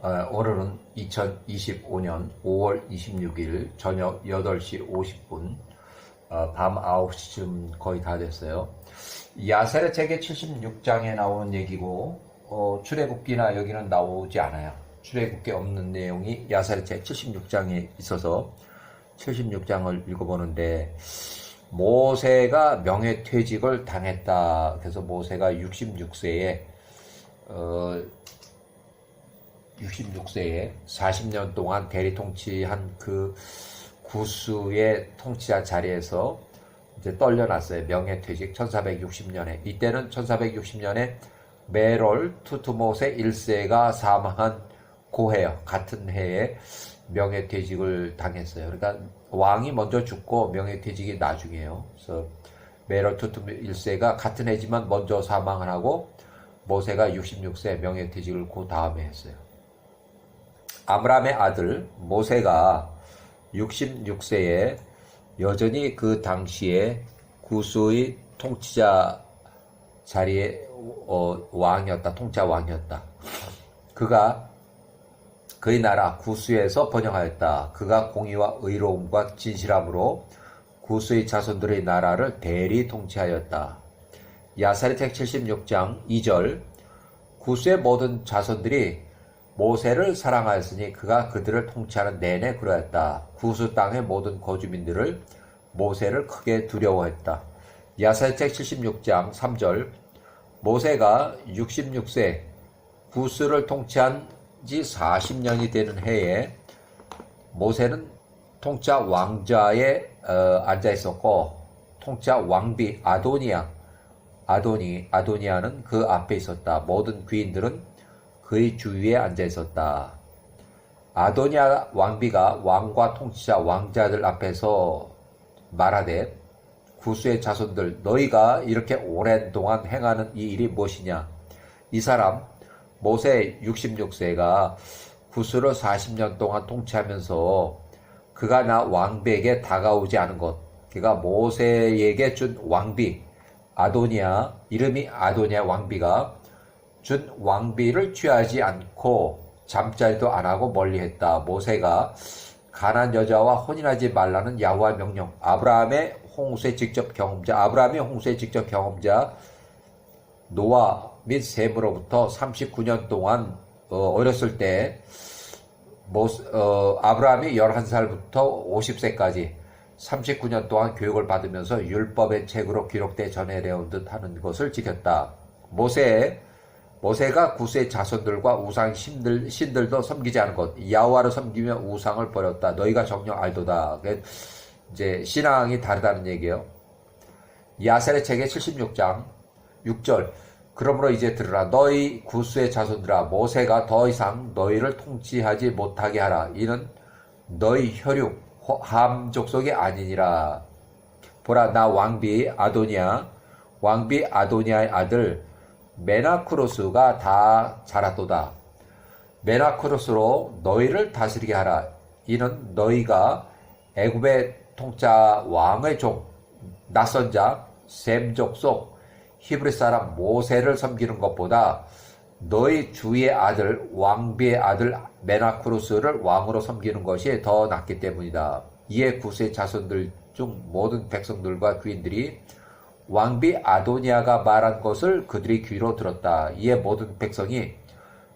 오늘은 2025년 5월 26일 저녁 8시 50분, 밤 9시쯤 거의 다 됐어요. 야셀의 책의 76장에 나오는 얘기고, 출애굽기나 여기는 나오지 않아요. 출애굽기 없는 내용이 야셀의 책 76장에 있어서 76장을 읽어보는데, 모세가 명예퇴직을 당했다. 그래서 모세가 66세에 40년 동안 대리 통치한 그 구스의 통치자 자리에서 이제 떨려났어요. 명예퇴직 1460년에. 이때는 1460년에 메롤 투트모세 1세가 사망한 고해요. 같은 해에 명예퇴직을 당했어요. 그러니까 왕이 먼저 죽고 명예퇴직이 나중이에요. 그래서 메롤 투트모세 1세가 같은 해지만 먼저 사망을 하고 모세가 66세 명예퇴직을 그 다음에 했어요. 아브라함의 아들 모세가 66세에 여전히 그 당시에 구스의 통치자 자리에 왕이었다. 통치자 왕이었다. 그가 그의 나라 구스에서 번영하였다. 그가 공의와 의로움과 진실함으로 구스의 자손들의 나라를 대리 통치하였다. 야살의 책 76장 2절 구스의 모든 자손들이 모세를 사랑하였으니 그가 그들을 통치하는 내내 그러했다. 구스 땅의 모든 거주민들을 모세를 크게 두려워했다. 야살의 책 76장 3절 모세가 66세 구스를 통치한 지 40년이 되는 해에 모세는 통치자 왕자에 앉아 있었고 통치자 왕비 아도니아는 그 앞에 있었다. 모든 귀인들은 그의 주위에 앉아 있었다. 아도니아 왕비가 왕과 통치자 왕자들 앞에서 말하되 구스의 자손들 너희가 이렇게 오랜 동안 행하는 이 일이 무엇이냐? 이 사람 모세 66세가 구스를 40년 동안 통치하면서 그가 나 왕비에게 다가오지 않은 것, 그가 모세에게 준 왕비 아도니아, 이름이 아도니아 왕비가 준 왕비를 취하지 않고 잠자리도 안 하고 멀리했다. 모세가 가나안 여자와 혼인하지 말라는 야호와의 명령. 아브라함의 홍수의 직접 경험자 노아 및 셈으로부터 39년 동안 어렸을 때 아브라함이 11살부터 50세까지 39년 동안 교육을 받으면서 율법의 책으로 기록돼 전해내온 듯 하는 것을 지켰다. 모세가 구스의 자손들과 우상 신들도 섬기지 않은 것, 야호와를 섬기며 우상을 버렸다. 너희가 정녕 알도다. 이제 신앙이 다르다는 얘기예요. 야셀의 책의 76장 6절 그러므로 이제 들으라. 너희 구스의 자손들아 모세가 더 이상 너희를 통치하지 못하게 하라. 이는 너희 혈육 함 족속이 아니니라. 보라 나 왕비 아도니아의 아들 메나크로스가 다 자랐도다. 메나크로스로 너희를 다스리게 하라. 이는 너희가 애굽의 통짜 왕의 종 낯선 자 셈 족속 히브리 사람 모세를 섬기는 것보다 너희 주의 아들 왕비의 아들 메나크로스를 왕으로 섬기는 것이 더 낫기 때문이다. 이에 구스의 자손들 중 모든 백성들과 귀인들이 왕비 아도니아가 말한 것을 그들이 귀로 들었다. 이에 모든 백성이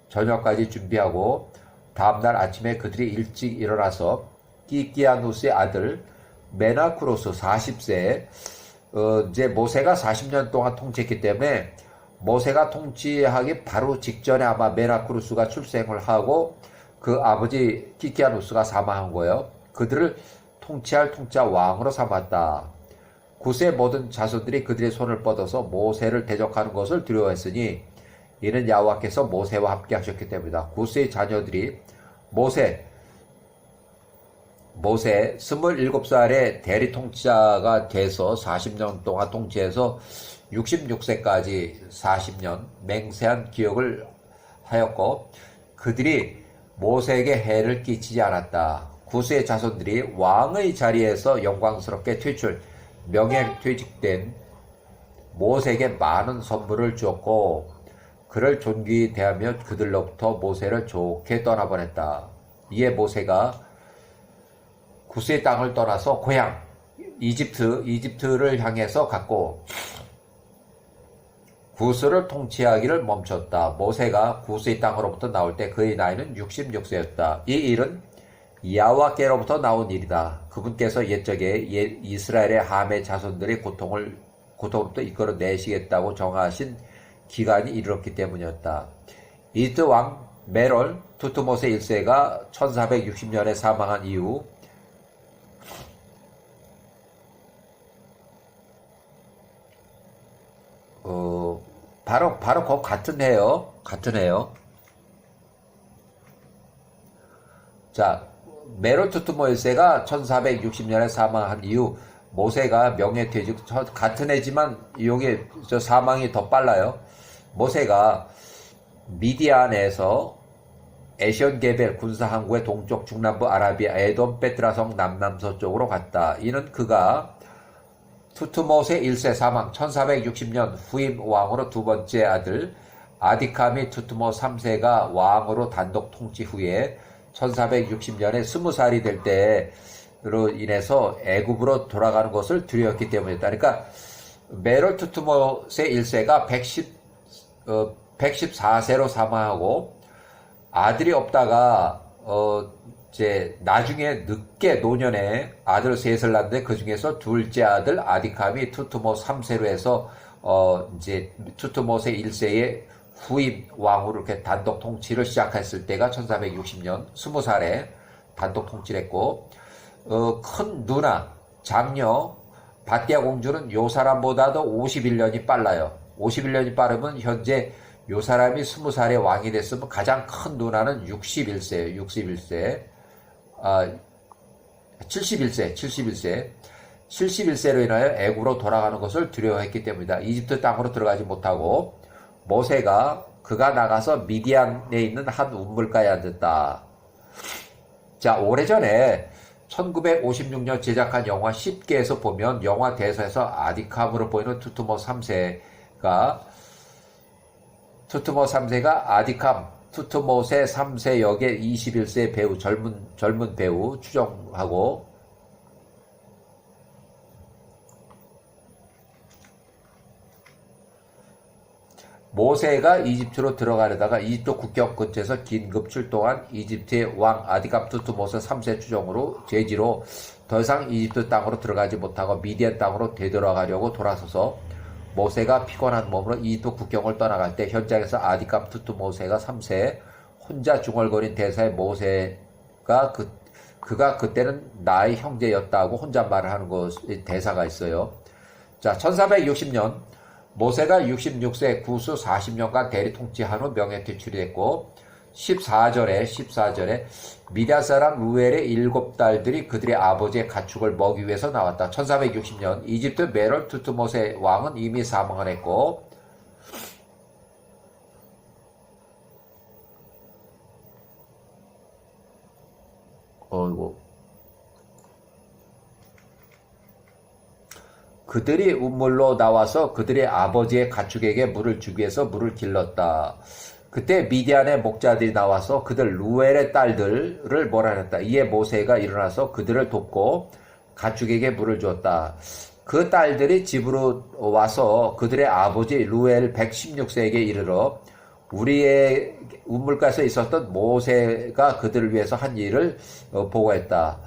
저녁까지 준비하고 다음날 아침에 그들이 일찍 일어나서 키키아누스의 아들 메나크로스 40세 이제 모세가 40년 동안 통치했기 때문에 모세가 통치하기 바로 직전에 아마 메나크로스가 출생을 하고 그 아버지 키키아누스가 사망한 거예요. 그들을 통치할 통치자 왕으로 삼았다. 구스의 모든 자손들이 그들의 손을 뻗어서 모세를 대적하는 것을 두려워했으니 이는 야호와께서 모세와 함께 하셨기 때문이다. 구스의 자녀들이 모세 27살에 대리 통치자가 돼서 40년 동안 통치해서 66세까지 40년 맹세한 기억을 하였고 그들이 모세에게 해를 끼치지 않았다. 구스의 자손들이 왕의 자리에서 영광스럽게 명예퇴직된 모세에게 많은 선물을 주었고 그를 존귀히 대하며 그들로부터 모세를 좋게 떠나보냈다. 이에 모세가 구스의 땅을 떠나서 고향 이집트를 향해서 갔고 구스를 통치하기를 멈췄다. 모세가 구스의 땅으로부터 나올 때 그의 나이는 66세였다. 이 일은 야훼께로부터 나온 일이다. 그분께서 옛적에 이스라엘의 함의 자손들의 고통으로부터 이끌어내시겠다고 정하신 기간이 이르렀기 때문이었다. 이집트 왕 메롤 투트모세 1세가 1460년에 사망한 이후 바로 그 같은 해요. 자, 메롤 투트모 1세가 1460년에 사망한 이후 모세가 명예퇴직, 같은 해지만 여기 사망이 더 빨라요. 모세가 미디안에서 에션게벨 군사항구의 동쪽 중남부 아라비아 에돔 베트라성 남남서쪽으로 갔다. 이는 그가 투트모세 1세 사망 1460년 후임 왕으로 두 번째 아들 아디카미 투트모 3세가 왕으로 단독 통치 후에 1460년에 20살이 될 때로 인해서 애굽으로 돌아가는 것을 두려웠기 때문이었다. 그러니까 메롤 투트모세 1세가 114세로 사망하고 아들이 없다가 이제 나중에 늦게 노년에 아들 셋을 낳는데 그 중에서 둘째 아들 아디캄이 투트모 3세로 해서 이제 투트모세 1세의 후임 왕으로 이렇게 단독 통치를 시작했을 때가 1460년 20살에 단독 통치를 했고 큰 누나 장녀 바띠아 공주는 요 사람보다도 51년이 빨라요. 51년이 빠르면 현재 요 사람이 20살에 왕이 됐으면 가장 큰 누나는 61세예요. 71세로 인하여 애굽으로 돌아가는 것을 두려워했기 때문이다. 이집트 땅으로 들어가지 못하고 모세가 그가 나가서 미디안에 있는 한 우물가에 앉았다. 자, 오래전에 1956년 제작한 영화 10개에서 보면 영화 대사에서 아디캄으로 보이는 투트모 3세가 아디캄 투트모세 3세 역의 21세 배우 젊은 배우 추정하고 모세가 이집트로 들어가려다가 이집트 국경 근처에서 긴급 출동한 이집트의 왕 아디캄 투트모세 3세 추정으로 제지로 더 이상 이집트 땅으로 들어가지 못하고 미디안 땅으로 되돌아가려고 돌아서서 모세가 피곤한 몸으로 이집트 국경을 떠나갈 때 현장에서 아디캄 투트모세가 3세 혼자 중얼거린 대사의 모세가 그가 그때는 나의 형제였다고 혼잣말을 하는 대사가 있어요. 자, 1460년 모세가 66세 구수 40년간 대리 통치한 후 명예퇴출이 됐고 14절에 미디안 사람 루엘의 7딸들이 그들의 아버지의 가축을 먹기 위해서 나왔다. 1460년 이집트 메롤 투트모세 왕은 이미 사망을 했고 그들이 우물로 나와서 그들의 아버지의 가축에게 물을 주기 위해서 물을 길렀다. 그때 미디안의 목자들이 나와서 그들 루엘의 딸들을 몰아냈다. 이에 모세가 일어나서 그들을 돕고 가축에게 물을 주었다. 그 딸들이 집으로 와서 그들의 아버지 루엘 116세에게 이르러 우리의 우물가에서 있었던 모세가 그들을 위해서 한 일을 보고했다.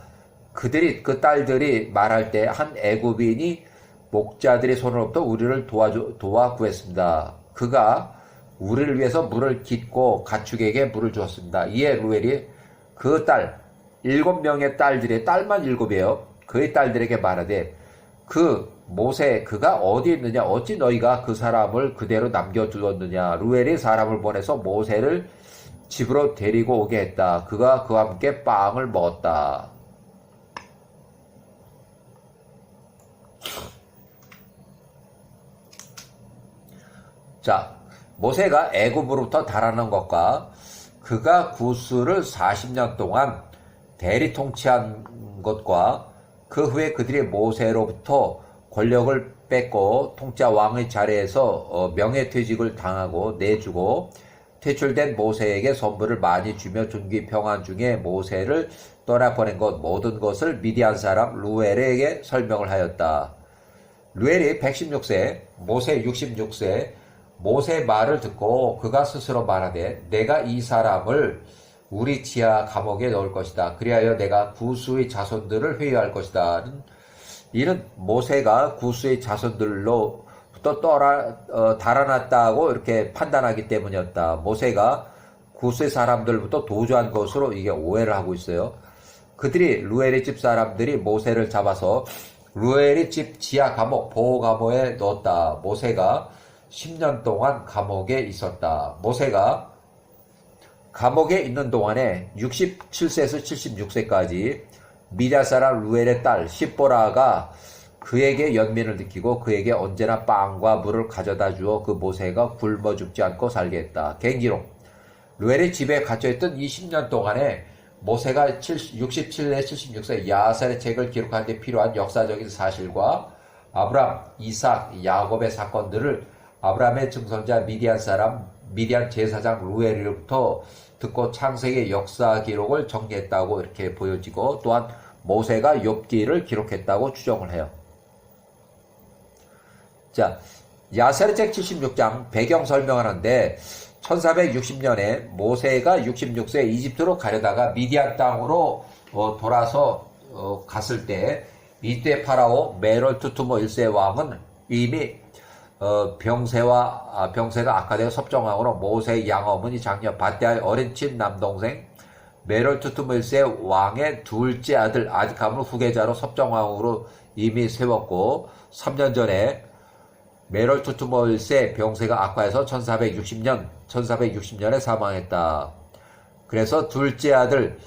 그 딸들이 말할 때 한 애굽인이 목자들의 손으로부터 우리를 도와 구했습니다. 그가 우리를 위해서 물을 깃고 가축에게 물을 주었습니다. 이에 루엘이 그 딸 7명의 딸들의 딸만 7이에요. 그의 딸들에게 말하되 그 모세 그가 어디 있느냐 어찌 너희가 그 사람을 그대로 남겨두었느냐. 루엘이 사람을 보내서 모세를 집으로 데리고 오게 했다. 그가 그와 함께 빵을 먹었다. 자, 모세가 애굽으로부터 달아난 것과 그가 구스를 40년 동안 대리 통치한 것과 그 후에 그들이 모세로부터 권력을 뺏고 통짜 왕의 자리에서 명예퇴직을 당하고 내주고 퇴출된 모세에게 선물을 많이 주며 중기 평안 중에 모세를 떠나보낸 것 모든 것을 미디안 사람 루엘에게 설명을 하였다. 루엘이 116세, 모세 66세, 모세의 말을 듣고 그가 스스로 말하되 내가 이 사람을 우리 지하 감옥에 넣을 것이다. 그리하여 내가 구스의 자손들을 회유할 것이다. 이는 모세가 구스의 자손들로부터 달아났다고 이렇게 판단하기 때문이었다. 모세가 구스의 사람들부터 도주한 것으로 이게 오해를 하고 있어요. 그들이 루엘의 집 사람들이 모세를 잡아서 루엘의 집 지하 감옥, 보호 감옥에 넣었다. 모세가 10년 동안 감옥에 있었다. 모세가 감옥에 있는 동안에 67세에서 76세까지 미디안 사람 루엘의 딸 십보라가 그에게 연민을 느끼고 그에게 언제나 빵과 물을 가져다 주어 그 모세가 굶어 죽지 않고 살게 했다. 개인기록 루엘의 집에 갇혀있던 이 10년 동안에 모세가 67세, 76세 야살의 책을 기록하는 데 필요한 역사적인 사실과 아브람, 이삭, 야곱의 사건들을 아브람의 증손자 미디안 제사장 루엘로부터 듣고 창세기의 역사 기록을 정리했다고 이렇게 보여지고 또한 모세가 욥기를 기록했다고 추정을 해요. 자, 야살의 책 76장 배경 설명하는데 1460년에 모세가 66세 이집트로 가려다가 미디안 땅으로 돌아서 갔을 때 이때 파라오 메롤 투투모 1세 왕은 이미 병세가 악화되어 섭정왕으로 모세의 양어머니 장녀 밧데아의 어린 친남동생 메롤 투투모 1세 왕의 둘째 아들 아디캄을 후계자로 섭정왕으로 이미 세웠고 3년 전에 메롤 투투모 1세 병세가 악화해서 1460년에 사망했다. 그래서 둘째 아들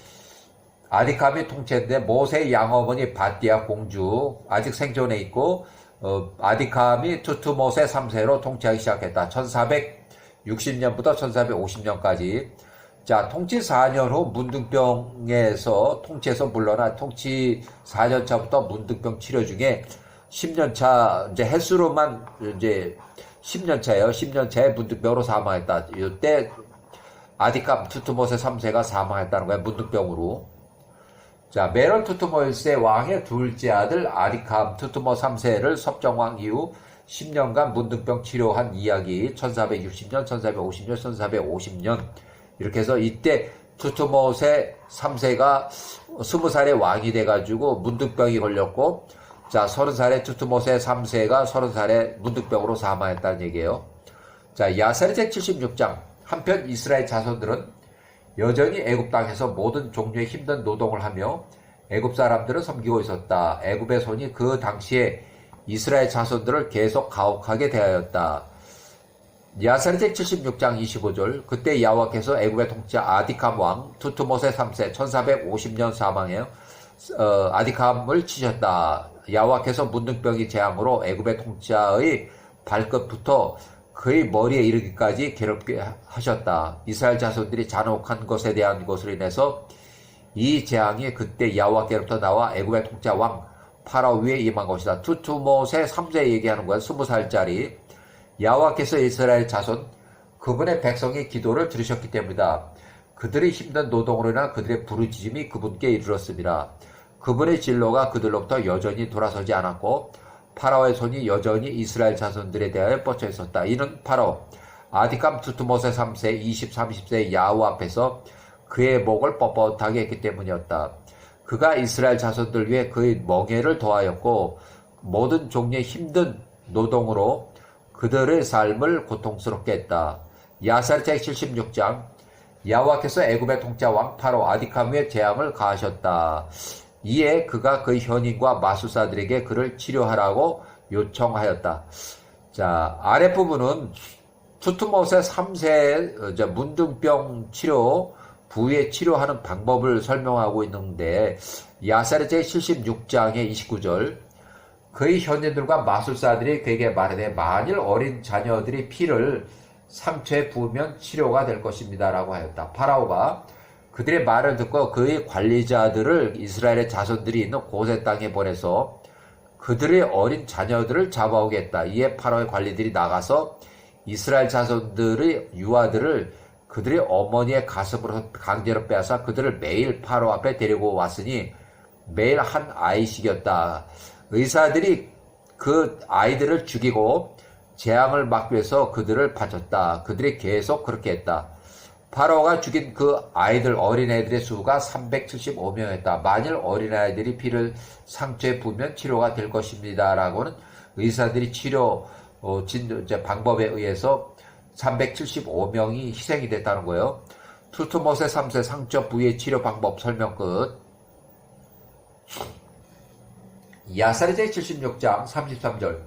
아디캄이 통치했는데 모세의 양어머니 밧데아 공주 아직 생존해 있고 아디캄이 투투모세 3세로 통치하기 시작했다. 1460년부터 1450년까지. 자, 통치 4년 후 문둥병에서 통치에서 물러나 통치 4년 차부터 문둥병 치료 중에 10년 차, 이제 횟수로만 이제 10년 차예요. 10년 차에 문둥병으로 사망했다. 이때 아디캄 투투모세 3세가 사망했다는 거야. 문둥병으로. 자, 메롤 투투모 1세 왕의 둘째 아들 아디캄 투투모 3세를 섭정왕 이후 10년간 문둥병 치료한 이야기 1460년, 1450년, 1450년 이렇게 해서 이때 투투모세 3세가 20살에 왕이 돼가지고 문둥병이 걸렸고 자, 30살에 투투모세 3세가 30살에 문둥병으로 사망했다는 얘기예요. 자, 야살의 책 76장 한편 이스라엘 자손들은 여전히 애굽 땅에서 모든 종류의 힘든 노동을 하며 애굽 사람들을 섬기고 있었다. 애굽의 손이 그 당시에 이스라엘 자손들을 계속 가혹하게 대하였다. 야살의 책 76장 25절 그때 야와께서 애굽의 통치자 아디캄 왕 투투모세 3세 1450년 사망해 아디캄을 치셨다. 야와께서 문둥병이 재앙으로 애굽의 통치자의 발끝부터 그의 머리에 이르기까지 괴롭게 하셨다. 이스라엘 자손들이 잔혹한 것에 대한 것으로 인해서 이 재앙이 그때 야와께로부터 나와 애굽의 통치자 왕 파라오 위에 임한 것이다. 투투모세 3세 얘기하는 거야. 20살짜리. 야와께서 이스라엘 자손 그분의 백성의 기도를 들으셨기 때문이다. 그들의 힘든 노동으로 인한 그들의 부르짖음이 그분께 이르렀습니다. 그분의 진로가 그들로부터 여전히 돌아서지 않았고 파라오의 손이 여전히 이스라엘 자손들에 대하여 뻗쳐 있었다. 이는 파라오 아디캄 투투모세 3세 20, 30세 야후 앞에서 그의 목을 뻣뻣하게 했기 때문이었다. 그가 이스라엘 자손들 위해 그의 멍에를 더하였고 모든 종류의 힘든 노동으로 그들의 삶을 고통스럽게 했다. 야살의 책 76장 야와께서 애굽의 통치자 왕 파라오 아디캄 위에 재앙을 가하셨다. 이에 그가 그 현인과 마술사들에게 그를 치료하라고 요청하였다. 자, 아랫부분은 투투모세 3세 문둥병 치료, 부위에 치료하는 방법을 설명하고 있는데 야살의 제 76장의 29절 그의 현인들과 마술사들이 그에게 말하되 만일 어린 자녀들이 피를 상처에 부으면 치료가 될 것입니다. 라고 하였다. 파라오가 그들의 말을 듣고 그의 관리자들을 이스라엘의 자손들이 있는 고세 땅에 보내서 그들의 어린 자녀들을 잡아오겠다. 이에 파라오의 관리들이 나가서 이스라엘 자손들의 유아들을 그들의 어머니의 가슴으로 강제로 빼앗아 그들을 매일 파라오 앞에 데리고 왔으니 매일 한 아이씩이었다. 의사들이 그 아이들을 죽이고 재앙을 막기 위해서 그들을 바쳤다. 그들이 계속 그렇게 했다. 파라오가 죽인 그 아이들 어린애들의 수가 375명이었다. 만일 어린아이들이 피를 상처에 부으면 치료가 될 것입니다. 라고는 의사들이 치료 방법에 의해서 375명이 희생이 됐다는 거예요. 투트모세 3세 상처 부위의 치료 방법 설명 끝. 야사리 제76장 33절.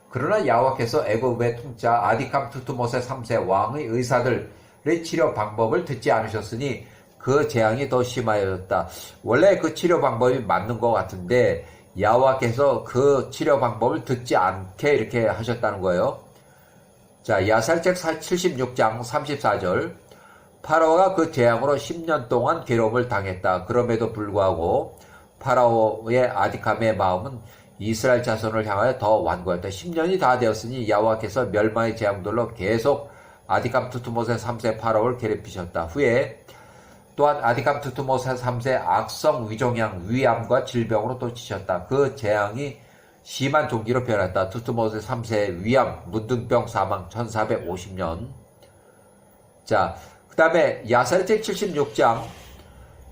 그러나 야호와께서 애굽의 통짜 아디캄 투트모세 3세 왕의 의사들의 치료 방법을 듣지 않으셨으니 그 재앙이 더 심하여졌다. 원래 그 치료 방법이 맞는 것 같은데 야호와께서 그 치료 방법을 듣지 않게 이렇게 하셨다는 거예요. 자, 야살책 76장 34절. 파라오가 그 재앙으로 10년 동안 괴로움을 당했다. 그럼에도 불구하고 파라오의 아디캄의 마음은 이스라엘 자손을 향하여 더 완고했다. 10년이 다 되었으니 야호와께서 멸망의 재앙들로 계속 아디캄 투트모세 3세 파라오를 괴롭히셨다. 후에 또한 아디캄 투트모세 3세 악성 위종양 위암과 질병으로 또 치셨다. 그 재앙이 심한 종기로 변했다. 투트모세 3세 위암 문둥병 사망 1450년. 자, 그 다음에 야사리책 76장.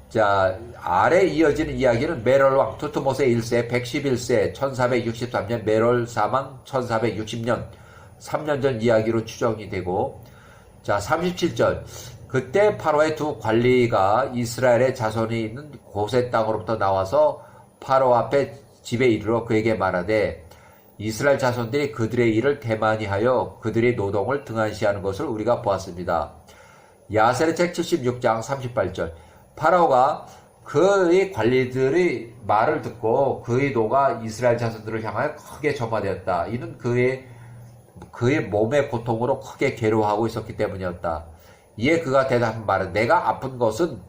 자, 아래 이어지는 이야기는 메롤왕 투트모세 1세 111세 1463년 메롤 사망 1460년 3년 전 이야기로 추정이 되고, 자, 37절. 그때 파로의 두 관리가 이스라엘의 자손이 있는 고센 땅으로부터 나와서 파로 앞에 집에 이르러 그에게 말하되 이스라엘 자손들이 그들의 일을 대만히 하여 그들의 노동을 등한시하는 것을 우리가 보았습니다. 야세르책 76장 38절. 파라오가 그의 관리들의 말을 듣고 그의 노가 이스라엘 자손들을 향하여 크게 점화되었다. 이는 그의 몸의 고통으로 크게 괴로워하고 있었기 때문이었다. 이에 그가 대답한 말은 내가 아픈 것은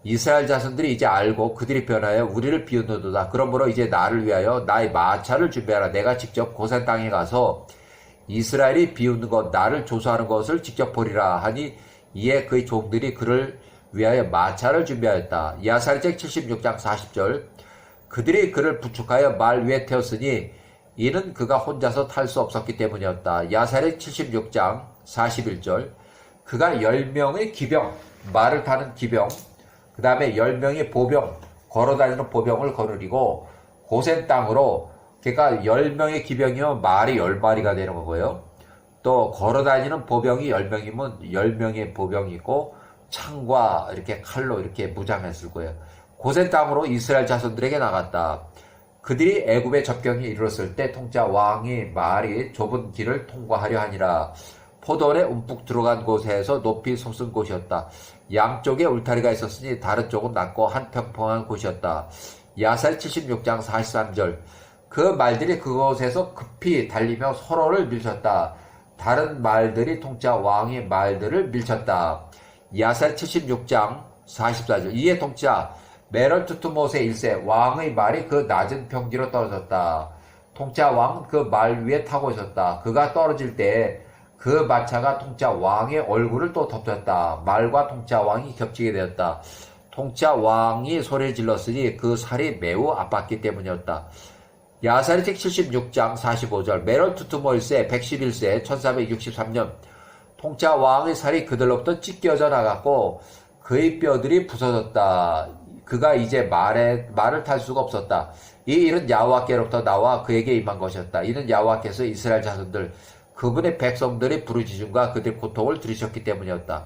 이스라엘 자손들이 이제 알고 그들이 변하여 우리를 비웃노도다. 그러므로 이제 나를 위하여 나의 마차를 준비하라. 내가 직접 고센 땅에 가서 이스라엘이 비웃는 것, 나를 조소하는 것을 직접 보리라 하니 이에 그의 종들이 그를 위하여 마차를 준비하였다. 야사리책 76장 40절. 그들이 그를 부축하여 말 위에 태웠으니 이는 그가 혼자서 탈 수 없었기 때문이었다. 야사리책 76장 41절. 그가 10명의 기병, 말을 타는 기병, 그 다음에 10명의 보병, 걸어다니는 보병을 거느리고 고센 땅으로, 그러니까 10명의 기병이면 말이 10마리가 되는 거고요. 또 걸어다니는 보병이 10명이면 10명의 보병이 있고 창과 이렇게 칼로 이렇게 무장했을 거예요. 고센 땅으로 이스라엘 자손들에게 나갔다. 그들이 애굽의 접경이 이르렀을 때 통짜 왕이 말이 좁은 길을 통과하려 하니라. 포도원에 움푹 들어간 곳에서 높이 솟은 곳이었다. 양쪽에 울타리가 있었으니 다른 쪽은 낮고 한평평한 곳이었다. 야살 76장 43절. 그 말들이 그곳에서 급히 달리며 서로를 밀쳤다. 다른 말들이 통짜 왕의 말들을 밀쳤다. 야살 76장 44절. 이에 통짜 메럴 투트모세 1세 왕의 말이 그 낮은 평지로 떨어졌다. 통짜 왕은 그 말 위에 타고 있었다. 그가 떨어질 때 그 마차가 통짜 왕의 얼굴을 또 덮쳤다. 말과 통짜 왕이 겹치게 되었다. 통짜 왕이 소리를 질렀으니 그 살이 매우 아팠기 때문이었다. 야사리책 76장 45절. 메럴 투트모 1세 111세 1463년 통짜 왕의 살이 그들로부터 찢겨져 나갔고 그의 뼈들이 부서졌다. 그가 이제 말을 탈 수가 없었다. 이 일은 야호와께로부터 나와 그에게 임한 것이었다. 이는 야호와께서 이스라엘 자손들 그분의 백성들의 부르짖음과 그들의 고통을 들으셨기 때문이었다.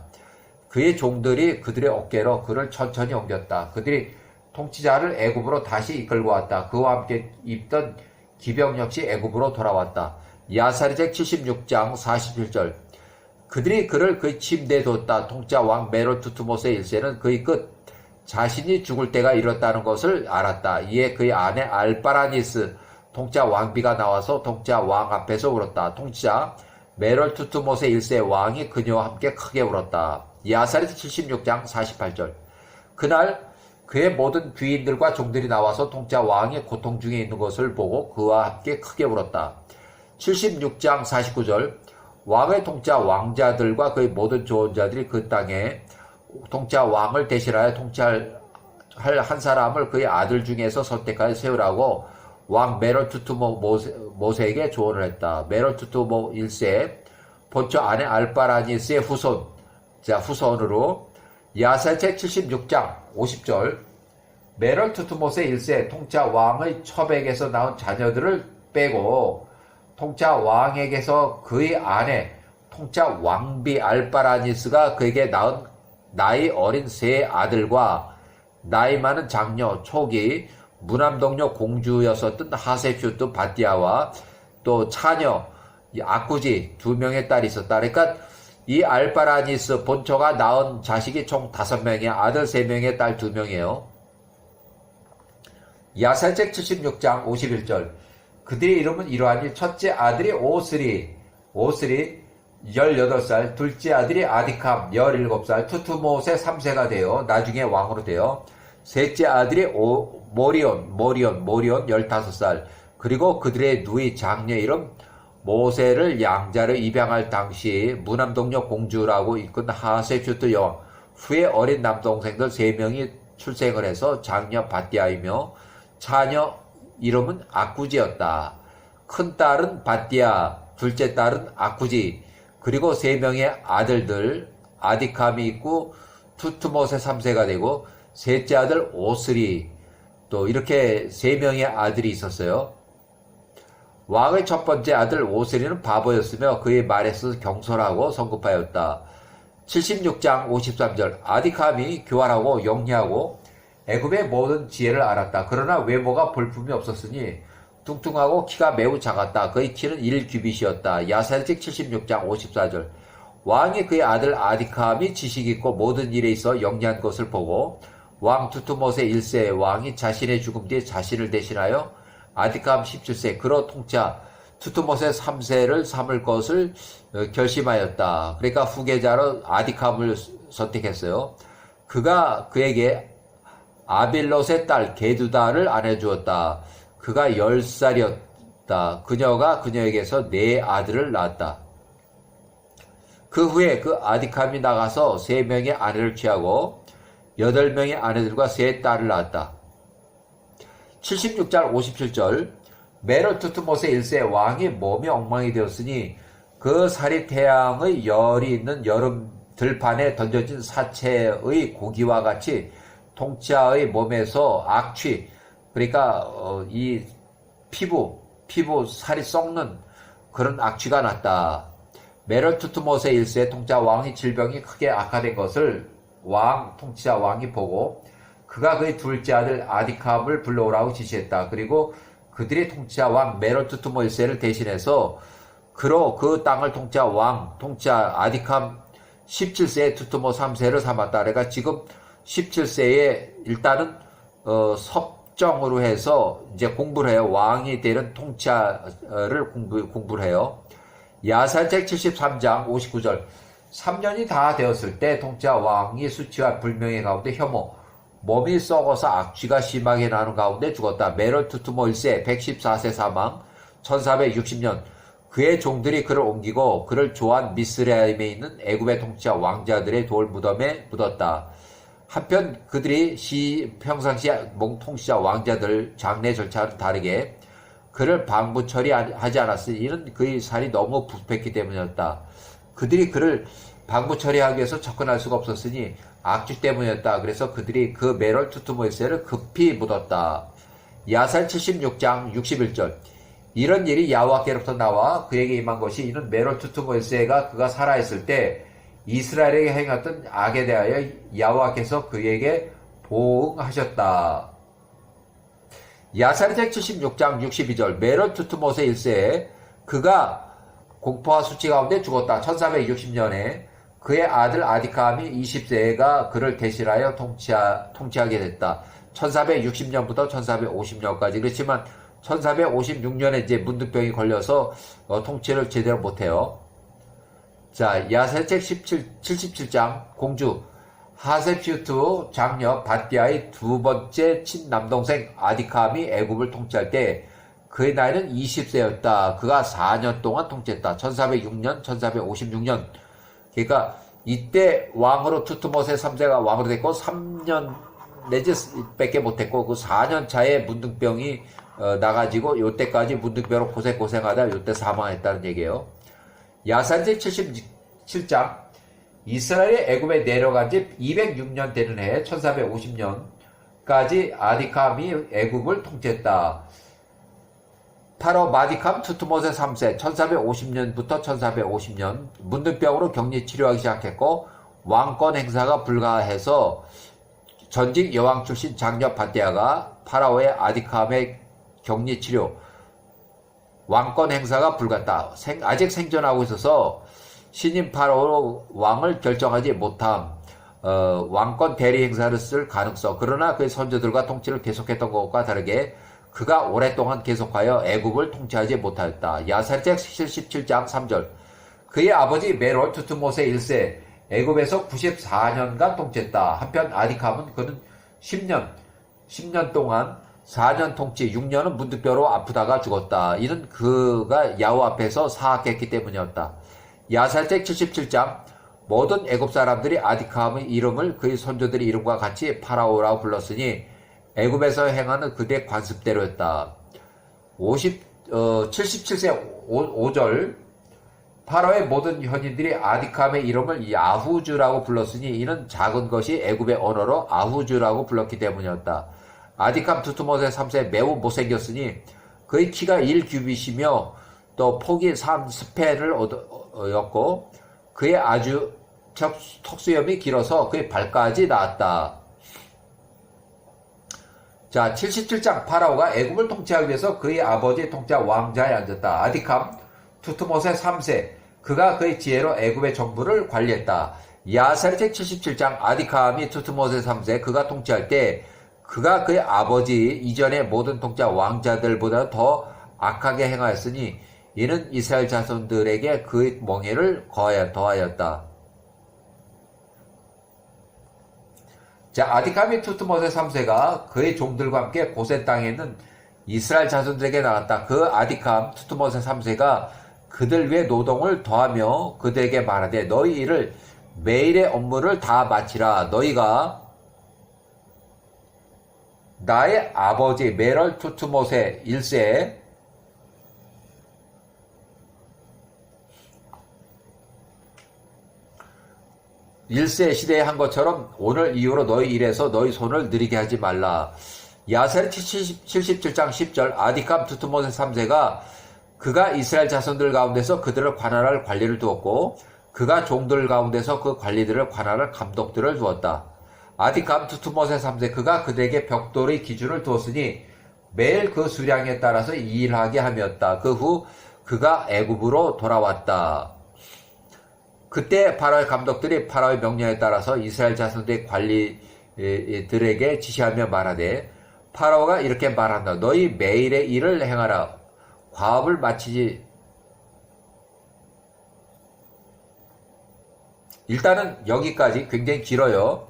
그의 종들이 그들의 어깨로 그를 천천히 옮겼다. 그들이 통치자를 애굽으로 다시 이끌고 왔다. 그와 함께 입던 기병 역시 애굽으로 돌아왔다. 야사리책 76장 47절. 그들이 그를 그의 침대에 뒀다. 통짜 왕 메롤 투트모세 1세는 그의 끝 자신이 죽을 때가 이뤘다는 것을 알았다. 이에 그의 아내 알바라니스 통짜 왕비가 나와서 통짜 왕 앞에서 울었다. 통짜 메롤 투트모세 1세 왕이 그녀와 함께 크게 울었다. 야사리스 76장 48절. 그날 그의 모든 귀인들과 종들이 나와서 통짜 왕이 고통 중에 있는 것을 보고 그와 함께 크게 울었다. 76장 49절 왕의 통짜 왕자들과 그의 모든 조언자들이 그 땅에 통짜 왕을 대신하여 통치할 한 사람을 그의 아들 중에서 선택하여 세우라고 왕 메롤투투모 모세에게 조언을 했다. 메롤투투모 1세 본처 아내 알바라니스의 후손, 자 후손으로 야살책 76장 50절 메롤투투모세 1세 통짜 왕의 첩에게서 나온 자녀들을 빼고 통짜 왕에게서 그의 아내 통짜 왕비 알바라니스가 그에게 낳은 나이 어린 세 아들과 나이 많은 장녀 초기 무남동녀 공주였었던 하세슈트 바띠아와 또 차녀 아쿠지 2명의 딸이 있었다. 그러니까 이 알바라니스 본처가 낳은 자식이 총 5명이야. 아들 3명에 딸 2명이에요. 야살책 76장 51절 그들의 이름은 이러하니 첫째 아들이 오스리 18살, 둘째 아들이 아디캄 17살, 투투못의 3세가 되어 나중에 왕으로 되어 셋째 아들이 모리온 15살, 그리고 그들의 누이 장녀 이름 모세를 양자를 입양할 당시 무남동녀 공주라고 이끈 하세슈트 여왕 후에 어린 남동생들 3명이 출생을 해서 장녀 바띠아이며 차녀 이름은 아쿠지였다. 큰 딸은 바띠아, 둘째 딸은 아쿠지, 그리고 3명의 아들들 아디캄이 있고 투투못의 3세가 되고 셋째 아들 오스리, 또 이렇게 3명의 아들이 있었어요. 왕의 첫 번째 아들 오스리는 바보였으며 그의 말에 있어서 경솔하고 성급하였다. 76장 53절 아디캄이 교활하고 영리하고 애굽의 모든 지혜를 알았다. 그러나 외모가 볼품이 없었으니 뚱뚱하고 키가 매우 작았다. 그의 키는 1규빗이었다. 야살책 76장 54절 왕이 그의 아들 아디캄이 지식 있고 모든 일에 있어 영리한 것을 보고 왕 투투못의 1세 왕이 자신의 죽음 뒤에 자신을 대신하여 아디캄 17세 그로 통짜 투투못의 3세를 삼을 것을 결심하였다. 그러니까 후계자로 아디캄을 선택했어요. 그가 그에게 아빌롯의 딸 게두다를 아내 주었다. 그가 10살이었다. 그녀가 그녀에게서 4 아들을 낳았다. 그 후에 그 아디캄이 나가서 3명의 아내를 취하고 8명의 아내들과 3 딸을 낳았다. 76장 57절 메롤투투못의 1세 왕이 몸이 엉망이 되었으니 그 살이 태양의 열이 있는 여름 들판에 던져진 사체의 고기와 같이 통치자의 몸에서 악취, 그러니까 이 피부 살이 썩는 그런 악취가 났다. 메롤투투못의 1세 통치자 왕의 질병이 크게 악화된 것을 통치자 왕이 보고 그가 그의 둘째 아들 아디캄을 불러오라고 지시했다. 그리고 그들이 통치자 왕 메롤투투못 1세를 대신해서 그로 그 땅을 통치자 아디캄 17세의 투투못 3세를 삼았다. 그러니까 지금 17세에 일단은 섭정으로 해서 이제 공부를 해요. 왕이 되는 통치자를 공부를 해요. 야살책 73장 59절 3년이 다 되었을 때 통치자 왕이 수치와 불명의 가운데 혐오, 몸이 썩어서 악취가 심하게 나는 가운데 죽었다. 메롤투투모 1세 114세 사망 1460년 그의 종들이 그를 옮기고 그를 조한 미스라임에 있는 애굽의 통치자 왕자들의 돌 무덤에 묻었다. 한편 그들이 평상시 통치자 왕자들 장례 절차와는 다르게 그를 방부 처리하지 않았으니 이는 그의 살이 너무 부패했기 때문이었다. 그들이 그를 방부 처리하기 위해서 접근할 수가 없었으니 악취 때문이었다. 그래서 그들이 그 메롤투투모 1세를 급히 묻었다. 야살 76장 61절 이런 일이 야호와께로부터 나와 그에게 임한 것이 이는 메롤투투모 1세가 그가 살아있을 때 이스라엘에게 행했던 악에 대하여 야호와께서 그에게 보응하셨다. 야살책 76장 62절 메롤투투못의 1세에 그가 공포와 수치 가운데 죽었다. 1460년에 그의 아들 아디캄이 20세가 그를 대신하여 통치하게 됐다. 1460년부터 1450년까지. 그렇지만 1456년에 이제 문둥병이 걸려서 통치를 제대로 못해요. 자, 야살책 77장 공주 하셉슈트 장녀 바띠아의 두 번째 친남동생 아디캄이 애굽을 통치할 때 그의 나이는 20세였다. 그가 4년 동안 통치했다. 1406년, 1456년. 그러니까 이때 왕으로 투트모세 3세가 왕으로 됐고 3년 내지 밖에 못했고 그 4년 차에 문둥병이 나가지고 요때까지 문둥병으로 고생하다 요때 사망했다는 얘기예요. 야산지 77장 이스라엘이 애굽에 내려간 지 206년 되는 해 1450년까지 아디캄이 애굽을 통치했다. 파로 마디캄 투트모세 3세 1450년부터 1450년 문둥병으로 격리 치료하기 시작했고 왕권 행사가 불가해서 전직 여왕 출신 장녀 바띠아가 파라오의 아디캄의 격리 치료 왕권 행사가 불갔다. 아직 생존하고 있어서 신임 파라오 왕을 결정하지 못함. 왕권 대리 행사를 쓸 가능성. 그러나 그의 선조들과 통치를 계속했던 것과 다르게 그가 오랫동안 계속하여 애굽을 통치하지 못하였다. 야살책 77장 3절. 그의 아버지 메롤 투트모세 1세 애굽에서 94년간 통치했다. 한편 아디캄은 그는 10년 동안 4년 통치, 6년은 문득뼈로 아프다가 죽었다. 이는 그가 야후 앞에서 사악했기 때문이었다. 야살책 77장 모든 애굽 사람들이 아디캄의 이름을 그의 선조들의 이름과 같이 파라오라고 불렀으니 애굽에서 행하는 그대 관습대로였다. 77세 5절 파라오의 모든 현인들이 아디캄의 이름을 야후주라고 불렀으니 이는 작은 것이 애굽의 언어로 아후주라고 불렀기 때문이었다. 아디캄 투트모세 3세 매우 못생겼으니 그의 키가 1규빗이며 또 폭이 3스펠을 그의 아주 턱수염이 길어서 그의 발까지 나왔다. 자, 77장 파라오가 애굽을 통치하기 위해서 그의 아버지의 통치자 왕자에 앉았다. 아디캄 투트모세 3세 그가 그의 지혜로 애굽의 정부를 관리했다. 야살책 77장 아디캄이 투트모세 3세 그가 통치할 때 그가 그의 아버지 이전의 모든 통치자 왕자들보다 더 악하게 행하였으니 이는 이스라엘 자손들에게 그의 멍해를 더하였다. 자, 아디캄이 투트모세 3세가 그의 종들과 함께 고센 땅에 있는 이스라엘 자손들에게 나갔다. 그 아디캄 투트모세 3세가 그들 위해 노동을 더하며 그들에게 말하되 너희 일을 매일의 업무를 다 마치라. 너희가 나의 아버지 메럴 투트모세 1세 시대에 한 것처럼 오늘 이후로 너희 일에서 너희 손을 느리게 하지 말라. 야셀 77장 10절 아디캄 투트모세 3세가 그가 이스라엘 자손들 가운데서 그들을 관할할 관리를 두었고 그가 종들 가운데서 그 관리들을 관할할 감독들을 두었다. 아디캄 투트모세 3세 그가 그들에게 벽돌의 기준을 두었으니 매일 그 수량에 따라서 일하게 함이었다. 그 후 그가 애굽으로 돌아왔다. 그때 파라오의 감독들이 파라오의 명령에 따라서 이스라엘 자손들의 관리들에게 지시하며 말하되 파라오가 이렇게 말한다. 너희 매일의 일을 행하라. 과업을 마치지. 일단은 여기까지 굉장히 길어요.